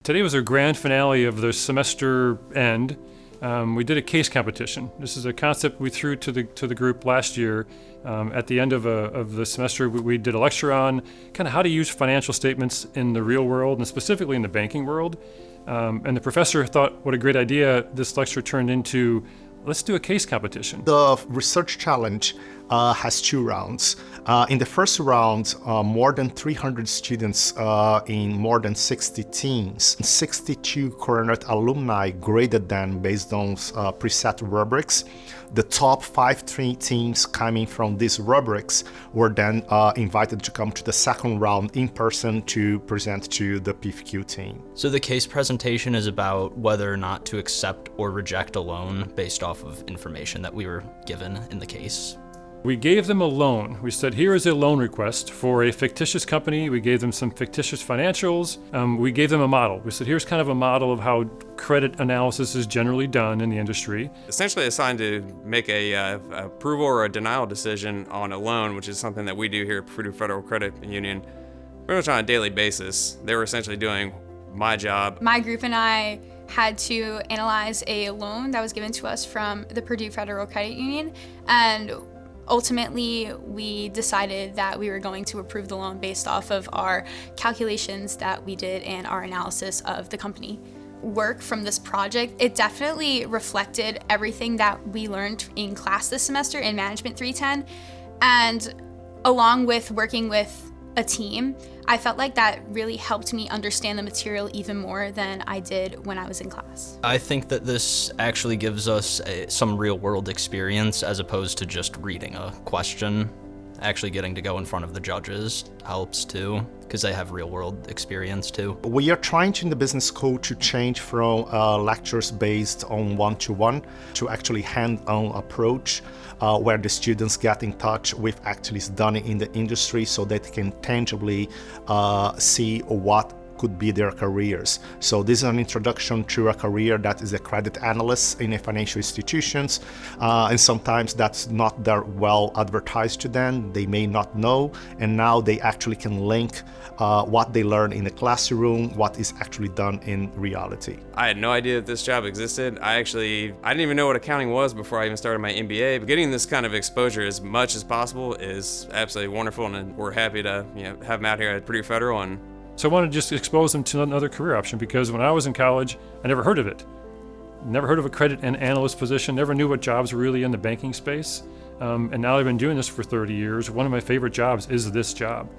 Today was our grand finale of the semester end. We did a case competition. This is a concept we threw to the group last year. At the end of the semester, we did a lecture on kind of how to use financial statements in the real world and specifically in the banking world. And the professor thought, what a great idea. This lecture turned into, let's do a case competition. The research challenge has two rounds. In the first round, more than 300 students in more than 60 teams, 62 current alumni graded them based on preset rubrics. The top 5 teams coming from these rubrics were then invited to come to the second round in person to present to the PFQ team. So the case presentation is about whether or not to accept or reject a loan based off of information that we were given in the case. We gave them a loan. We said, here is a loan request for a fictitious company. We gave them some fictitious financials. We gave them a model. We said, here's kind of a model of how credit analysis is generally done in the industry. Essentially assigned to make a approval or a denial decision on a loan, which is something that we do here at Purdue Federal Credit Union pretty much on a daily basis. They were essentially doing my job. My group and I had to analyze a loan that was given to us from the Purdue Federal Credit Union, and ultimately, we decided that we were going to approve the loan based off of our calculations that we did and our analysis of the company. Work from this project, it definitely reflected everything that we learned in class this semester in Management 310. And along with working with a team, I felt like that really helped me understand the material even more than I did when I was in class. I think that this actually gives us some real-world experience as opposed to just reading a question. Actually getting to go in front of the judges helps too, because they have real-world experience too. We are trying to, in the business school, to change from lectures based on one-to-one to actually hand-on approach, where the students get in touch with actually done in the industry so they can tangibly see what could be their careers. So this is an introduction to a career that is a credit analyst in a financial institutions, and sometimes that's not that well advertised to them. They may not know, and now they actually can link what they learn in the classroom, what is actually done in reality. I had no idea that this job existed. I didn't even know what accounting was before I even started my MBA. But getting this kind of exposure as much as possible is absolutely wonderful, and we're happy to have them out here at Purdue Federal. And so I wanted to just expose them to another career option, because when I was in college, I never heard of it. Never heard of a credit and analyst position, never knew what jobs were really in the banking space. And now I've been doing this for 30 years. One of my favorite jobs is this job.